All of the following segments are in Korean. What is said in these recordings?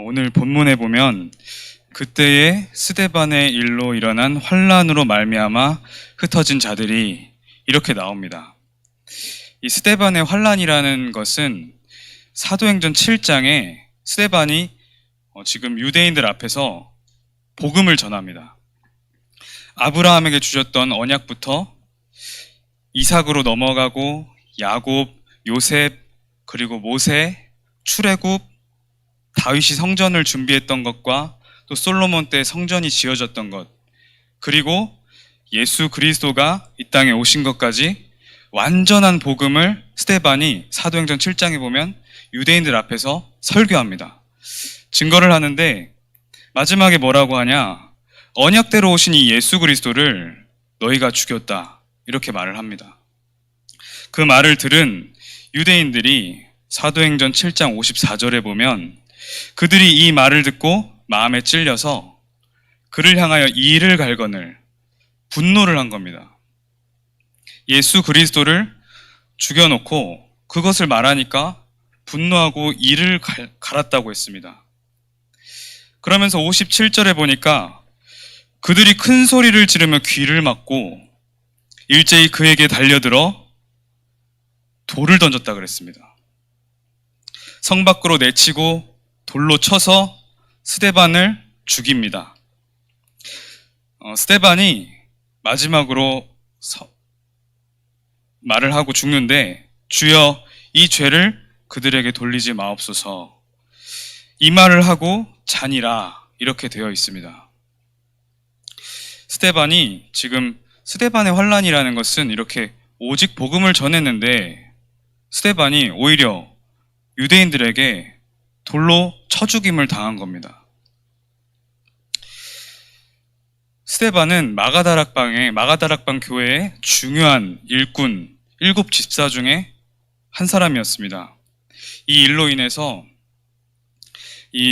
오늘 본문에 보면 그때의 스데반의 일로 일어난 환란으로 말미암아 흩어진 자들이 이렇게 나옵니다. 이 스데반의 환란이라는 것은 사도행전 7장에 스데반이 지금 유대인들 앞에서 복음을 전합니다. 아브라함에게 주셨던 언약부터 이삭으로 넘어가고 야곱, 요셉, 그리고 모세, 출애굽, 다윗이 성전을 준비했던 것과 또 솔로몬 때 성전이 지어졌던 것, 그리고 예수 그리스도가 이 땅에 오신 것까지 완전한 복음을 스데반이 사도행전 7장에 보면 유대인들 앞에서 설교합니다. 증거를 하는데 마지막에 뭐라고 하냐? 언약대로 오신 이 예수 그리스도를 너희가 죽였다, 이렇게 말을 합니다. 그 말을 들은 유대인들이 사도행전 7장 54절에 보면 그들이 이 말을 듣고 마음에 찔려서 그를 향하여 이를 갈거늘 분노를 한 겁니다. 예수 그리스도를 죽여놓고 그것을 말하니까 분노하고 이를 갈았다고 했습니다. 그러면서 57절에 보니까 그들이 큰 소리를 지르며 귀를 막고 일제히 그에게 달려들어 돌을 던졌다 그랬습니다. 성 밖으로 내치고 돌로 쳐서 스데반을 죽입니다. 스데반이 마지막으로 말을 하고 죽는데, 주여 이 죄를 그들에게 돌리지 마옵소서, 이 말을 하고 자니라, 이렇게 되어 있습니다. 스데반이 지금 스데반의 환란이라는 것은 이렇게 오직 복음을 전했는데 스데반이 오히려 유대인들에게 돌로 쳐 죽임을 당한 겁니다. 스데반은 마가다락방 교회의 중요한 일꾼, 7 집사 중에 한 사람이었습니다. 이 일로 인해서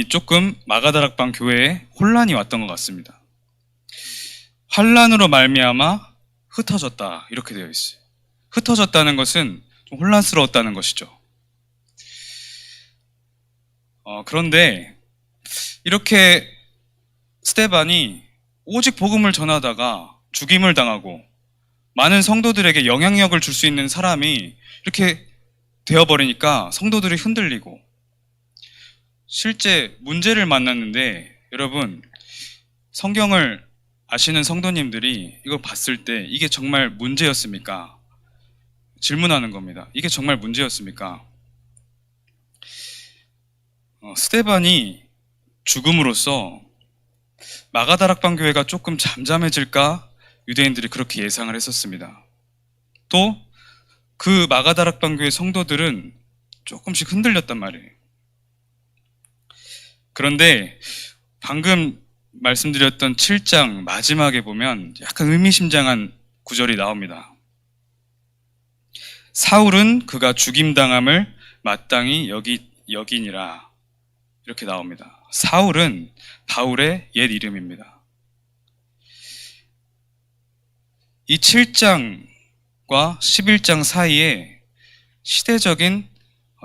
조금 마가다락방 교회에 혼란이 왔던 것 같습니다. 환란으로 말미암아 흩어졌다, 이렇게 되어 있어요. 흩어졌다는 것은 좀 혼란스러웠다는 것이죠. 그런데 이렇게 스데반이 오직 복음을 전하다가 죽임을 당하고 많은 성도들에게 영향력을 줄 수 있는 사람이 이렇게 되어버리니까 성도들이 흔들리고 실제 문제를 만났는데, 여러분, 성경을 아시는 성도님들이 이걸 봤을 때 이게 정말 문제였습니까? 질문하는 겁니다. 이게 정말 문제였습니까? 스데반이 죽음으로써 마가다락방 교회가 조금 잠잠해질까 유대인들이 그렇게 예상을 했었습니다. 또 그 마가다락방 교회 성도들은 조금씩 흔들렸단 말이에요. 그런데 방금 말씀드렸던 7장 마지막에 보면 약간 의미심장한 구절이 나옵니다. 사울은 그가 죽임당함을 마땅히 여기니라, 이렇게 나옵니다. 사울은 바울의 옛 이름입니다. 이 7장과 11장 사이에 시대적인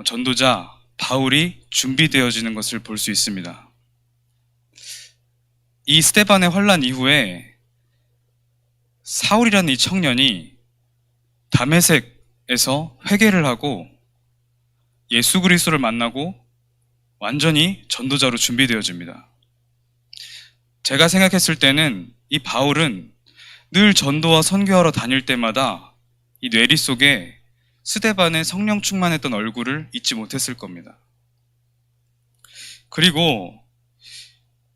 전도자 바울이 준비되어지는 것을 볼 수 있습니다. 이 스데반의 환란 이후에 사울이라는 이 청년이 다메섹에서 회개를 하고 예수 그리스도를 만나고 완전히 전도자로 준비되어집니다. 제가 생각했을 때는 이 바울은 늘 전도와 선교하러 다닐 때마다 이 뇌리 속에 스데반의 성령 충만했던 얼굴을 잊지 못했을 겁니다. 그리고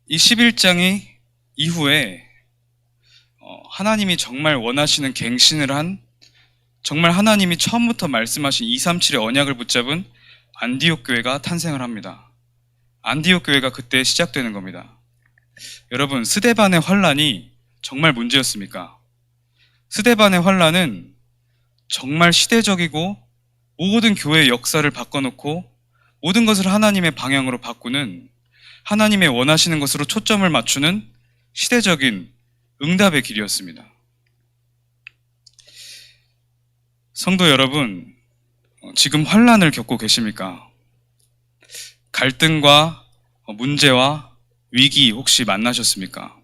이 11장이 이후에 하나님이 정말 원하시는 갱신을 한, 정말 하나님이 처음부터 말씀하신 237의 언약을 붙잡은 안디옥 교회가 탄생을 합니다. 안디옥 교회가 그때 시작되는 겁니다. 여러분, 스데반의 환란이 정말 문제였습니까? 스데반의 환란은 정말 시대적이고 모든 교회의 역사를 바꿔놓고 모든 것을 하나님의 방향으로 바꾸는, 하나님의 원하시는 것으로 초점을 맞추는 시대적인 응답의 길이었습니다. 성도 여러분, 지금 환란을 겪고 계십니까? 갈등과 문제와 위기 혹시 만나셨습니까?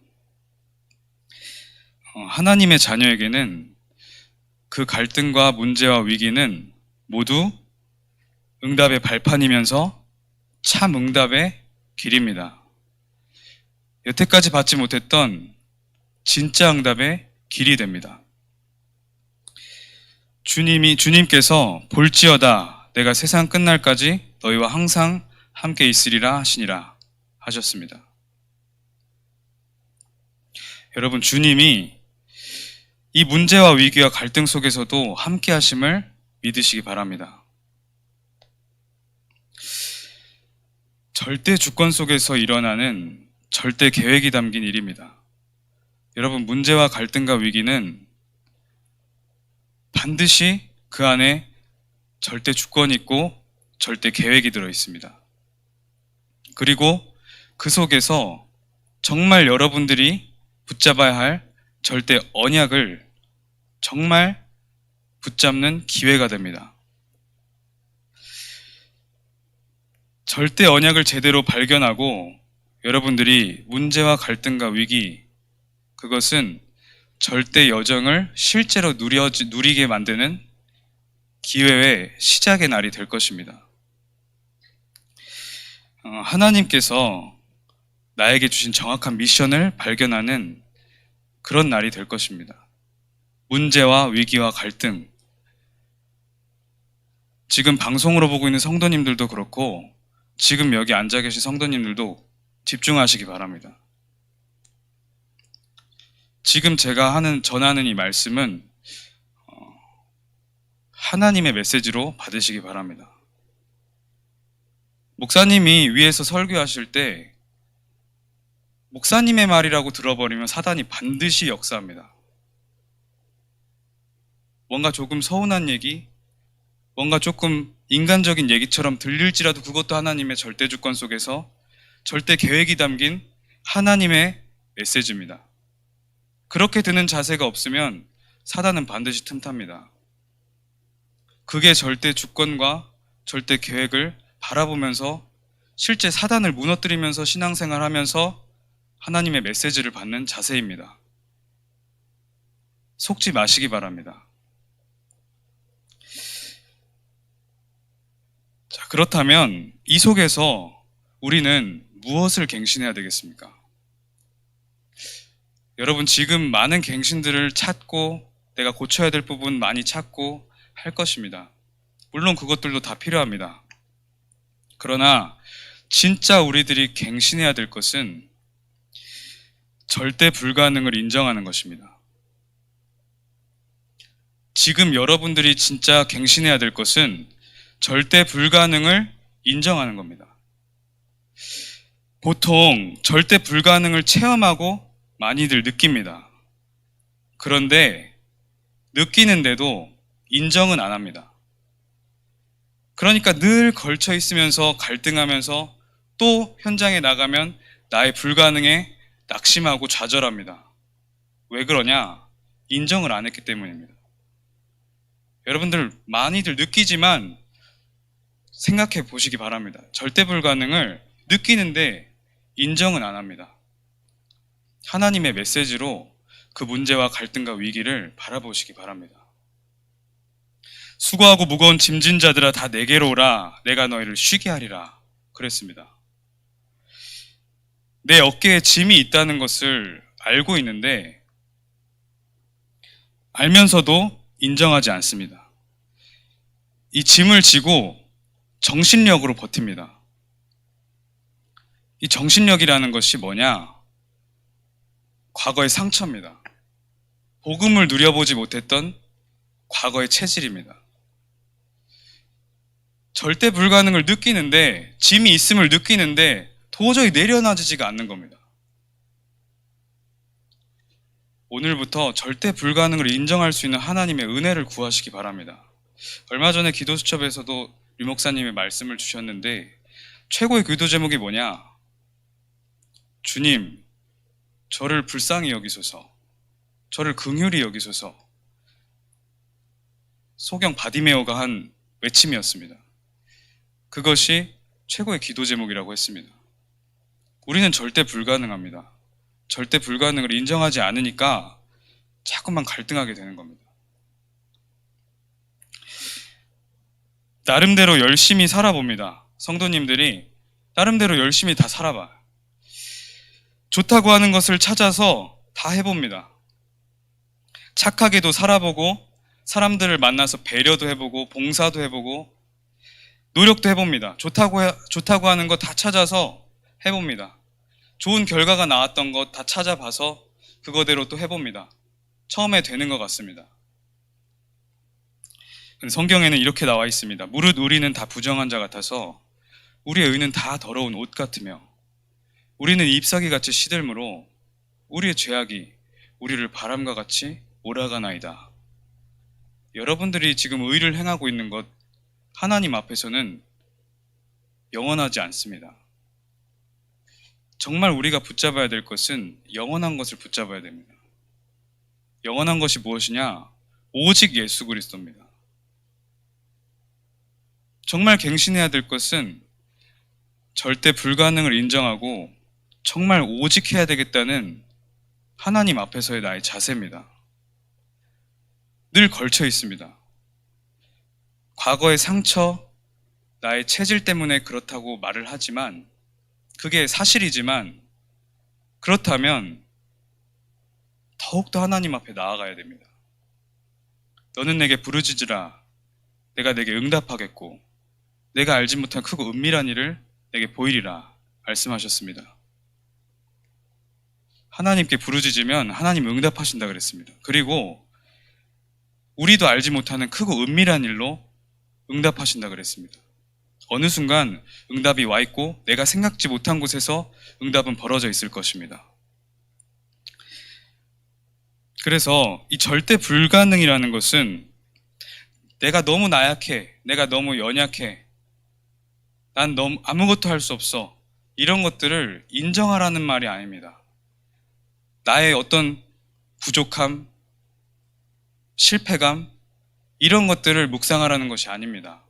하나님의 자녀에게는 그 갈등과 문제와 위기는 모두 응답의 발판이면서 참 응답의 길입니다. 여태까지 받지 못했던 진짜 응답의 길이 됩니다. 주님께서 볼지어다 내가 세상 끝날까지 너희와 항상 함께 있으리라 하시니라 하셨습니다. 여러분, 주님이 이 문제와 위기와 갈등 속에서도 함께 하심을 믿으시기 바랍니다. 절대 주권 속에서 일어나는 절대 계획이 담긴 일입니다. 여러분, 문제와 갈등과 위기는 반드시 그 안에 절대 주권이 있고 절대 계획이 들어 있습니다. 그리고 그 속에서 정말 여러분들이 붙잡아야 할 절대 언약을 정말 붙잡는 기회가 됩니다. 절대 언약을 제대로 발견하고 여러분들이 문제와 갈등과 위기, 그것은 절대 여정을 실제로 누리게 만드는 기회의 시작의 날이 될 것입니다. 하나님께서 나에게 주신 정확한 미션을 발견하는 그런 날이 될 것입니다. 문제와 위기와 갈등. 지금 방송으로 보고 있는 성도님들도 그렇고 지금 여기 앉아 계신 성도님들도 집중하시기 바랍니다. 지금 제가 전하는 이 말씀은 하나님의 메시지로 받으시기 바랍니다. 목사님이 위에서 설교하실 때 목사님의 말이라고 들어버리면 사단이 반드시 역사합니다. 뭔가 조금 서운한 얘기, 뭔가 조금 인간적인 얘기처럼 들릴지라도 그것도 하나님의 절대 주권 속에서 절대 계획이 담긴 하나님의 메시지입니다. 그렇게 드는 자세가 없으면 사단은 반드시 틈탑니다. 그게 절대 주권과 절대 계획을 바라보면서 실제 사단을 무너뜨리면서 신앙생활하면서 하나님의 메시지를 받는 자세입니다. 속지 마시기 바랍니다. 자, 그렇다면 이 속에서 우리는 무엇을 갱신해야 되겠습니까? 여러분, 지금 많은 갱신들을 찾고 내가 고쳐야 될 부분 많이 찾고 할 것입니다. 물론 그것들도 다 필요합니다. 그러나 진짜 우리들이 갱신해야 될 것은 절대 불가능을 인정하는 것입니다. 지금 여러분들이 진짜 갱신해야 될 것은 절대 불가능을 인정하는 겁니다. 보통 절대 불가능을 체험하고 많이들 느낍니다. 그런데 느끼는데도 인정은 안 합니다. 그러니까 늘 걸쳐 있으면서 갈등하면서 또 현장에 나가면 나의 불가능에 낙심하고 좌절합니다. 왜 그러냐? 인정을 안 했기 때문입니다. 여러분들 많이들 느끼지만 생각해 보시기 바랍니다. 절대 불가능을 느끼는데 인정은 안 합니다. 하나님의 메시지로 그 문제와 갈등과 위기를 바라보시기 바랍니다. 수고하고 무거운 짐진 자들아 다 내게로 오라 내가 너희를 쉬게 하리라 그랬습니다. 내 어깨에 짐이 있다는 것을 알고 있는데 알면서도 인정하지 않습니다. 이 짐을 지고 정신력으로 버팁니다. 이 정신력이라는 것이 뭐냐? 과거의 상처입니다. 복음을 누려보지 못했던 과거의 체질입니다. 절대 불가능을 느끼는데, 짐이 있음을 느끼는데 도저히 내려놔지지가 않는 겁니다. 오늘부터 절대 불가능을 인정할 수 있는 하나님의 은혜를 구하시기 바랍니다. 얼마 전에 기도수첩에서도 류 목사님의 말씀을 주셨는데 최고의 기도 제목이 뭐냐? 주님, 저를 불쌍히 여기소서, 저를 긍휼히 여기소서. 소경 바디메오가 한 외침이었습니다. 그것이 최고의 기도 제목이라고 했습니다. 우리는 절대 불가능합니다. 절대 불가능을 인정하지 않으니까 자꾸만 갈등하게 되는 겁니다. 나름대로 열심히 살아봅니다. 성도님들이 나름대로 열심히 다 살아봐요. 좋다고 하는 것을 찾아서 다 해봅니다. 착하게도 살아보고, 사람들을 만나서 배려도 해보고, 봉사도 해보고, 노력도 해봅니다. 좋다고 하는 거 다 찾아서 해봅니다. 좋은 결과가 나왔던 것 다 찾아봐서 그거대로 또 해봅니다. 처음에 되는 것 같습니다. 근데 성경에는 이렇게 나와 있습니다. 무릇 우리는 다 부정한 자 같아서 우리의 의는 다 더러운 옷 같으며 우리는 잎사귀 같이 시들므로 우리의 죄악이 우리를 바람과 같이 몰아가나이다. 여러분들이 지금 의를 행하고 있는 것 하나님 앞에서는 영원하지 않습니다. 정말 우리가 붙잡아야 될 것은 영원한 것을 붙잡아야 됩니다. 영원한 것이 무엇이냐? 오직 예수 그리스도입니다. 정말 갱신해야 될 것은 절대 불가능을 인정하고 정말 오직 해야 되겠다는 하나님 앞에서의 나의 자세입니다. 늘 걸쳐 있습니다. 과거의 상처, 나의 체질 때문에 그렇다고 말을 하지만 그게 사실이지만 그렇다면 더욱더 하나님 앞에 나아가야 됩니다. 너는 내게 부르짖으라. 내가 내게 응답하겠고 내가 알지 못한 크고 은밀한 일을 내게 보이리라 말씀하셨습니다. 하나님께 부르짖으면 하나님 응답하신다 그랬습니다. 그리고 우리도 알지 못하는 크고 은밀한 일로 응답하신다 그랬습니다. 어느 순간 응답이 와 있고 내가 생각지 못한 곳에서 응답은 벌어져 있을 것입니다. 그래서 이 절대 불가능이라는 것은 내가 너무 나약해, 내가 너무 연약해, 난 너무 아무것도 할 수 없어, 이런 것들을 인정하라는 말이 아닙니다. 나의 어떤 부족함, 실패감, 이런 것들을 묵상하라는 것이 아닙니다.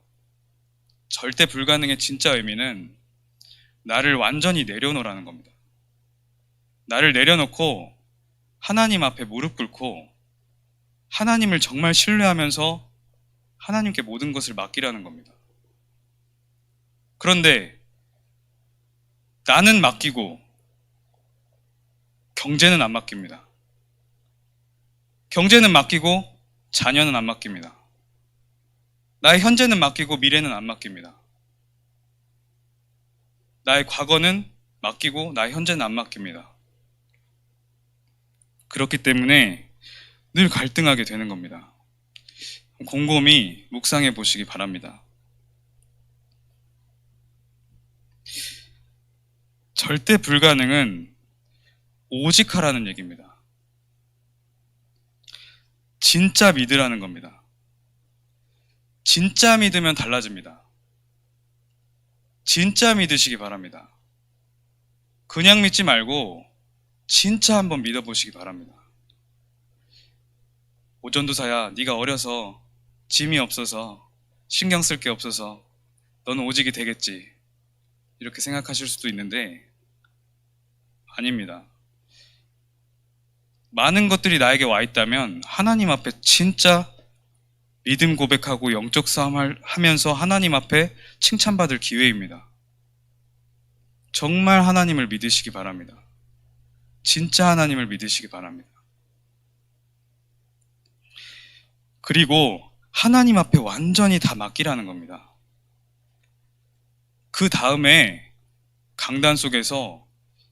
절대 불가능의 진짜 의미는 나를 완전히 내려놓으라는 겁니다. 나를 내려놓고 하나님 앞에 무릎 꿇고 하나님을 정말 신뢰하면서 하나님께 모든 것을 맡기라는 겁니다. 그런데 나는 맡기고 경제는 안 맡깁니다. 경제는 맡기고 자녀는 안 맡깁니다. 나의 현재는 맡기고 미래는 안 맡깁니다. 나의 과거는 맡기고 나의 현재는 안 맡깁니다. 그렇기 때문에 늘 갈등하게 되는 겁니다. 곰곰이 묵상해 보시기 바랍니다. 절대 불가능은 오직 하라는 얘기입니다. 진짜 믿으라는 겁니다. 진짜 믿으면 달라집니다. 진짜 믿으시기 바랍니다. 그냥 믿지 말고 진짜 한번 믿어보시기 바랍니다. 오전도사야, 네가 어려서 짐이 없어서 신경 쓸 게 없어서 너는 오직이 되겠지, 이렇게 생각하실 수도 있는데 아닙니다. 많은 것들이 나에게 와 있다면 하나님 앞에 진짜 믿음 고백하고 영적 싸움을 하면서 하나님 앞에 칭찬받을 기회입니다. 정말 하나님을 믿으시기 바랍니다. 진짜 하나님을 믿으시기 바랍니다. 그리고 하나님 앞에 완전히 다 맡기라는 겁니다. 그 다음에 강단 속에서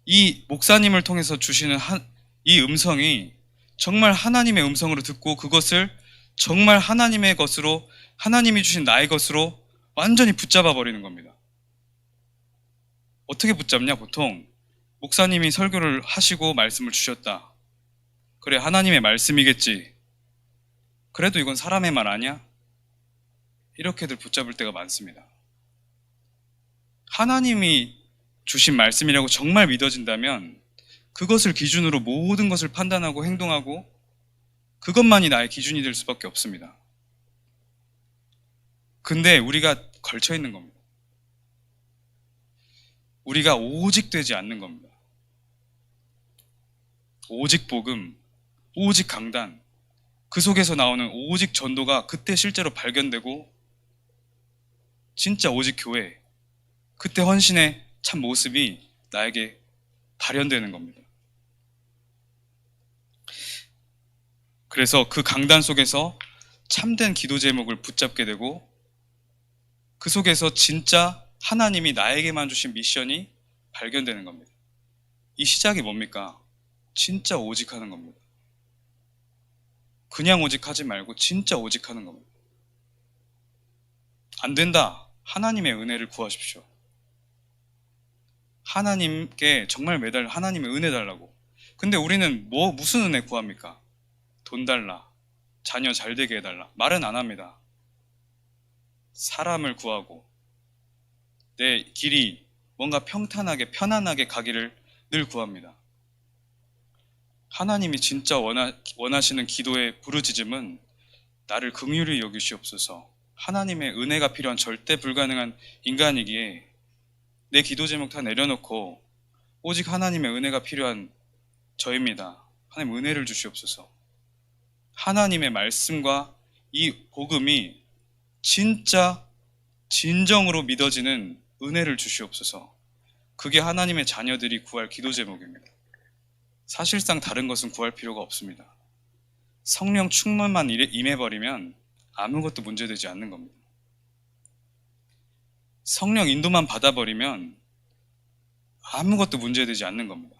이 목사님을 통해서 주시는 이 음성이 정말 하나님의 음성으로 듣고 그것을 정말 하나님의 것으로, 하나님이 주신 나의 것으로 완전히 붙잡아 버리는 겁니다. 어떻게 붙잡냐? 보통 목사님이 설교를 하시고 말씀을 주셨다. 그래, 하나님의 말씀이겠지. 그래도 이건 사람의 말 아니야? 이렇게들 붙잡을 때가 많습니다. 하나님이 주신 말씀이라고 정말 믿어진다면 그것을 기준으로 모든 것을 판단하고 행동하고 그것만이 나의 기준이 될 수밖에 없습니다. 근데 우리가 걸쳐 있는 겁니다. 우리가 오직 되지 않는 겁니다. 오직 복음, 오직 강단, 그 속에서 나오는 오직 전도가 그때 실제로 발견되고 진짜 오직 교회, 그때 헌신의 참 모습이 나에게 발현되는 겁니다. 그래서 그 강단 속에서 참된 기도 제목을 붙잡게 되고 그 속에서 진짜 하나님이 나에게만 주신 미션이 발견되는 겁니다. 이 시작이 뭡니까? 진짜 오직 하는 겁니다. 그냥 오직 하지 말고 진짜 오직 하는 겁니다. 안 된다. 하나님의 은혜를 구하십시오. 하나님께 정말 매달 하나님의 은혜 달라고. 근데 우리는 무슨 은혜 구합니까? 돈 달라. 자녀 잘 되게 해달라. 말은 안 합니다. 사람을 구하고 내 길이 뭔가 평탄하게 편안하게 가기를 늘 구합니다. 하나님이 진짜 원하시는 기도의 부르짖음은 나를 긍휼히 여기시옵소서. 하나님의 은혜가 필요한 절대 불가능한 인간이기에 내 기도 제목 다 내려놓고 오직 하나님의 은혜가 필요한 저입니다. 하나님 은혜를 주시옵소서. 하나님의 말씀과 이 복음이 진짜 진정으로 믿어지는 은혜를 주시옵소서. 그게 하나님의 자녀들이 구할 기도 제목입니다. 사실상 다른 것은 구할 필요가 없습니다. 성령 충만만 임해버리면 아무것도 문제되지 않는 겁니다. 성령 인도만 받아버리면 아무것도 문제되지 않는 겁니다.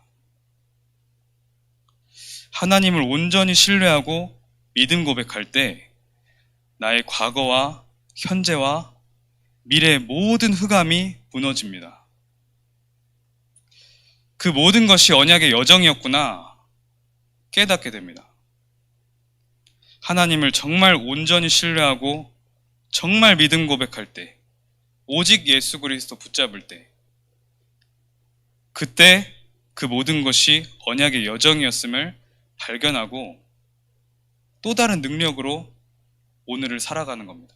하나님을 온전히 신뢰하고 믿음 고백할 때 나의 과거와 현재와 미래의 모든 흑암이 무너집니다. 그 모든 것이 언약의 여정이었구나 깨닫게 됩니다. 하나님을 정말 온전히 신뢰하고 정말 믿음 고백할 때 오직 예수 그리스도 붙잡을 때 그때 그 모든 것이 언약의 여정이었음을 발견하고 또 다른 능력으로 오늘을 살아가는 겁니다.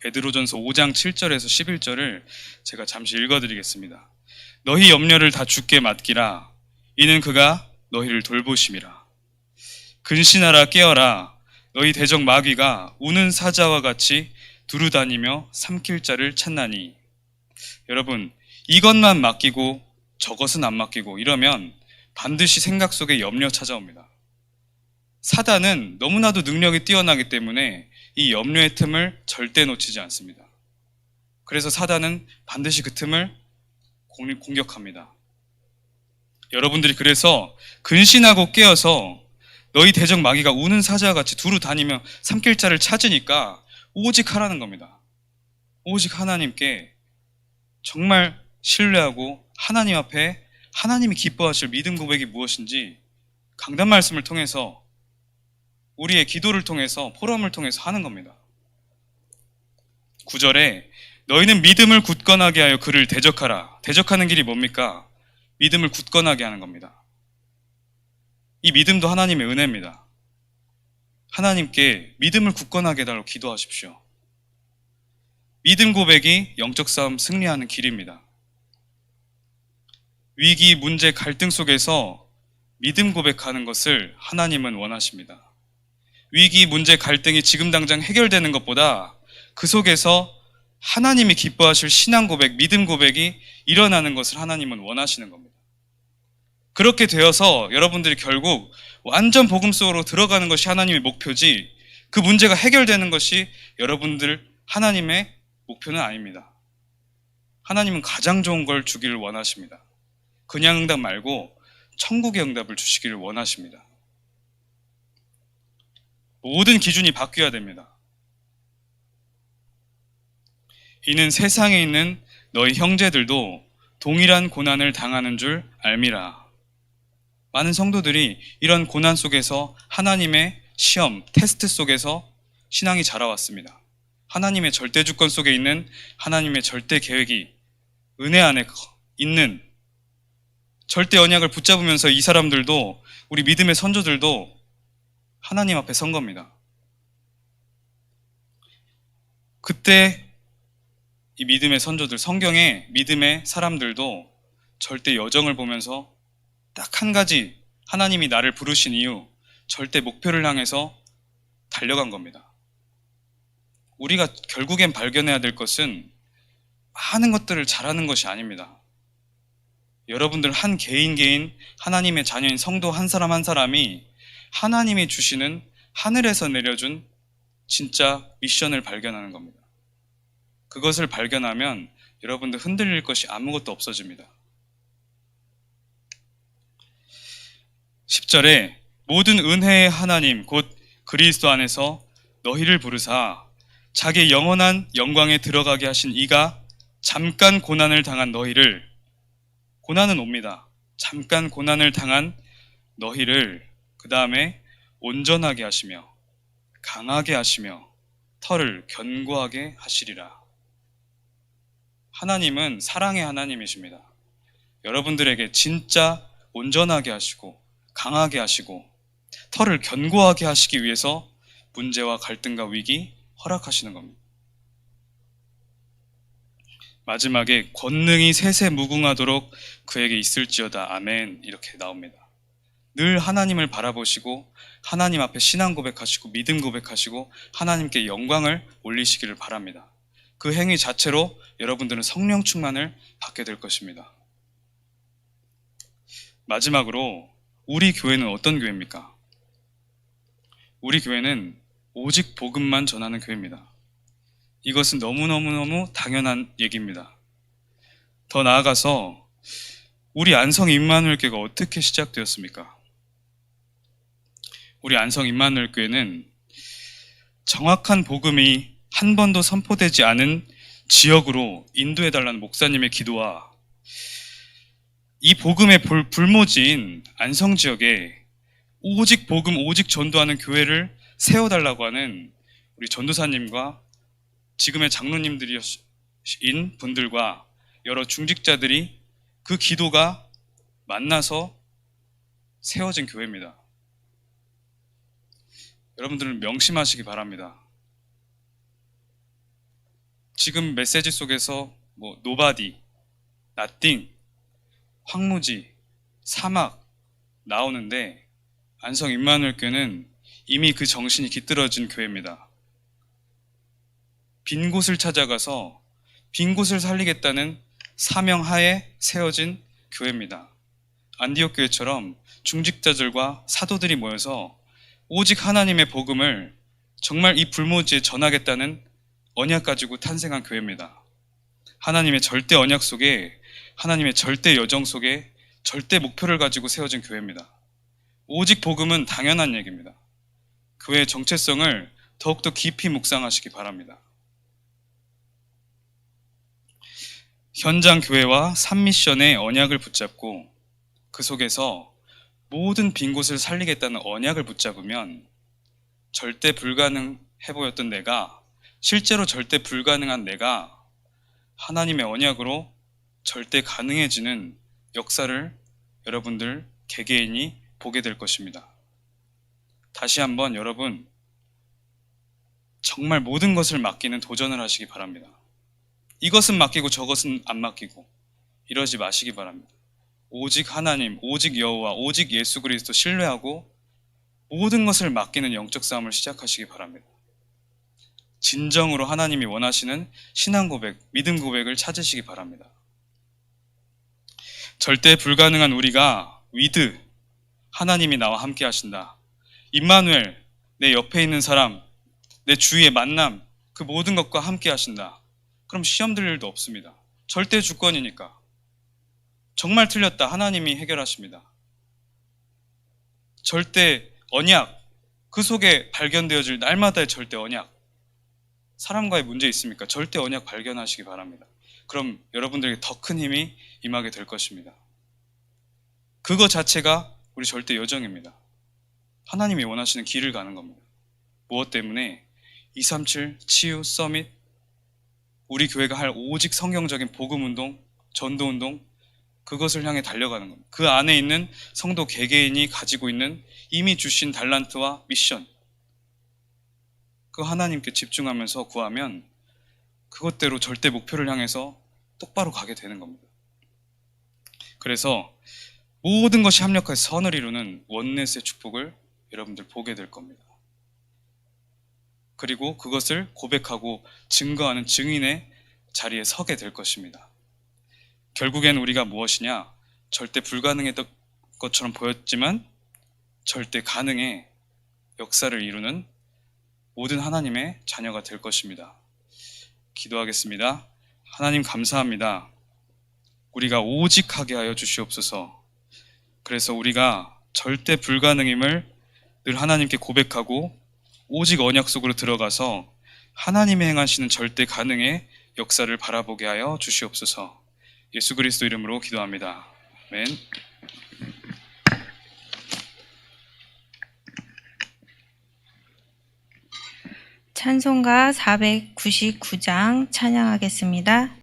베드로전서 5장 7절에서 11절을 제가 잠시 읽어드리겠습니다. 너희 염려를 다 주께 맡기라. 이는 그가 너희를 돌보심이라. 근신하라 깨어라. 너희 대적 마귀가 우는 사자와 같이 두루다니며 삼킬 자를 찾나니. 여러분, 이것만 맡기고 저것은 안 맡기고 이러면 반드시 생각 속에 염려 찾아옵니다. 사단은 너무나도 능력이 뛰어나기 때문에 이 염려의 틈을 절대 놓치지 않습니다. 그래서 사단은 반드시 그 틈을 공격합니다. 여러분들이 그래서 근신하고 깨어서 너희 대적 마귀가 우는 사자와 같이 두루 다니며 삼킬 자를 찾으니까 오직 하라는 겁니다. 오직 하나님께 정말 신뢰하고 하나님 앞에 하나님이 기뻐하실 믿음 고백이 무엇인지 강단 말씀을 통해서 우리의 기도를 통해서 포럼을 통해서 하는 겁니다. 9절에 너희는 믿음을 굳건하게 하여 그를 대적하라. 대적하는 길이 뭡니까? 믿음을 굳건하게 하는 겁니다. 이 믿음도 하나님의 은혜입니다. 하나님께 믿음을 굳건하게 해달라고 기도하십시오. 믿음 고백이 영적 싸움 승리하는 길입니다. 위기, 문제, 갈등 속에서 믿음 고백하는 것을 하나님은 원하십니다. 위기, 문제, 갈등이 지금 당장 해결되는 것보다 그 속에서 하나님이 기뻐하실 신앙 고백, 믿음 고백이 일어나는 것을 하나님은 원하시는 겁니다. 그렇게 되어서 여러분들이 결국 완전 복음 속으로 들어가는 것이 하나님의 목표지 그 문제가 해결되는 것이 여러분들 하나님의 목표는 아닙니다. 하나님은 가장 좋은 걸 주기를 원하십니다. 그냥 응답 말고 천국의 응답을 주시기를 원하십니다. 모든 기준이 바뀌어야 됩니다. 이는 세상에 있는 너희 형제들도 동일한 고난을 당하는 줄 알미라. 많은 성도들이 이런 고난 속에서 하나님의 시험, 테스트 속에서 신앙이 자라왔습니다. 하나님의 절대 주권 속에 있는 하나님의 절대 계획이 은혜 안에 있는 절대 언약을 붙잡으면서 이 사람들도 우리 믿음의 선조들도 하나님 앞에 선 겁니다. 그때 이 믿음의 선조들, 성경의 믿음의 사람들도 절대 여정을 보면서 딱 한 가지, 하나님이 나를 부르신 이유, 절대 목표를 향해서 달려간 겁니다. 우리가 결국엔 발견해야 될 것은 많은 것들을 잘하는 것이 아닙니다. 여러분들 한 개인 하나님의 자녀인 성도 한 사람 한 사람이 하나님이 주시는 하늘에서 내려준 진짜 미션을 발견하는 겁니다. 그것을 발견하면 여러분들 흔들릴 것이 아무것도 없어집니다. 10절에 모든 은혜의 하나님 곧 그리스도 안에서 너희를 부르사 자기의 영원한 영광에 들어가게 하신 이가 잠깐 고난을 당한 너희를, 고난은 옵니다. 잠깐 고난을 당한 너희를 그 다음에 온전하게 하시며 강하게 하시며 털을 견고하게 하시리라. 하나님은 사랑의 하나님이십니다. 여러분들에게 진짜 온전하게 하시고 강하게 하시고 털을 견고하게 하시기 위해서 문제와 갈등과 위기 허락하시는 겁니다. 마지막에 권능이 세세 무궁하도록 그에게 있을지어다 아멘 이렇게 나옵니다. 늘 하나님을 바라보시고 하나님 앞에 신앙 고백하시고 믿음 고백하시고 하나님께 영광을 올리시기를 바랍니다. 그 행위 자체로 여러분들은 성령 충만을 받게 될 것입니다. 마지막으로 우리 교회는 어떤 교회입니까? 우리 교회는 오직 복음만 전하는 교회입니다. 이것은 너무너무 당연한 얘기입니다. 더 나아가서 우리 안성 임마누엘교회가 어떻게 시작되었습니까? 우리 안성 임마누엘교회는 정확한 복음이 한 번도 선포되지 않은 지역으로 인도해달라는 목사님의 기도와 이 복음의 불모지인 안성 지역에 오직 복음, 오직 전도하는 교회를 세워달라고 하는 우리 전도사님과 지금의 장로님들인 분들과 여러 중직자들이 그 기도가 만나서 세워진 교회입니다. 여러분들은 명심하시기 바랍니다. 지금 메시지 속에서 nobody, nothing, 황무지, 사막 나오는데 안성 임마누엘교회는 이미 그 정신이 깃들어진 교회입니다. 빈 곳을 찾아가서 빈 곳을 살리겠다는 사명 하에 세워진 교회입니다. 안디옥 교회처럼 중직자들과 사도들이 모여서 오직 하나님의 복음을 정말 이 불모지에 전하겠다는 언약 가지고 탄생한 교회입니다. 하나님의 절대 언약 속에, 하나님의 절대 여정 속에 절대 목표를 가지고 세워진 교회입니다. 오직 복음은 당연한 얘기입니다. 교회의 정체성을 더욱더 깊이 묵상하시기 바랍니다. 현장 교회와 산미션의 언약을 붙잡고 그 속에서 모든 빈 곳을 살리겠다는 언약을 붙잡으면 절대 불가능해 보였던 내가, 실제로 절대 불가능한 내가 하나님의 언약으로 절대 가능해지는 역사를 여러분들 개개인이 보게 될 것입니다. 다시 한번 여러분, 정말 모든 것을 맡기는 도전을 하시기 바랍니다. 이것은 맡기고 저것은 안 맡기고 이러지 마시기 바랍니다. 오직 하나님, 오직 여호와, 오직 예수 그리스도 신뢰하고 모든 것을 맡기는 영적 싸움을 시작하시기 바랍니다. 진정으로 하나님이 원하시는 신앙 고백, 믿음 고백을 찾으시기 바랍니다. 절대 불가능한 우리가 위드, 하나님이 나와 함께 하신다. 임마누엘, 내 옆에 있는 사람, 내 주위의 만남, 그 모든 것과 함께 하신다. 그럼 시험 들 일도 없습니다. 절대 주권이니까. 정말 틀렸다. 하나님이 해결하십니다. 절대 언약, 그 속에 발견되어질 날마다의 절대 언약. 사람과의 문제 있습니까? 절대 언약 발견하시기 바랍니다. 그럼 여러분들에게 더 큰 힘이 임하게 될 것입니다. 그거 자체가 우리 절대 여정입니다. 하나님이 원하시는 길을 가는 겁니다. 무엇 때문에? 237 치유 서밋, 우리 교회가 할 오직 성경적인 복음운동, 전도운동, 그것을 향해 달려가는 겁니다. 그 안에 있는 성도 개개인이 가지고 있는 이미 주신 달란트와 미션, 그 하나님께 집중하면서 구하면 그것대로 절대 목표를 향해서 똑바로 가게 되는 겁니다. 그래서 모든 것이 합력해서 선을 이루는 원넷의 축복을 여러분들 보게 될 겁니다. 그리고 그것을 고백하고 증거하는 증인의 자리에 서게 될 것입니다. 결국엔 우리가 무엇이냐? 절대 불가능했던 것처럼 보였지만 절대 가능의 역사를 이루는 모든 하나님의 자녀가 될 것입니다. 기도하겠습니다. 하나님 감사합니다. 우리가 오직 하게 하여 주시옵소서. 그래서 우리가 절대 불가능임을 늘 하나님께 고백하고 오직 언약 속으로 들어가서 하나님이 행하시는 절대 가능의 역사를 바라보게 하여 주시옵소서. 예수 그리스도 이름으로 기도합니다. 아멘. 찬송가 499장 찬양하겠습니다.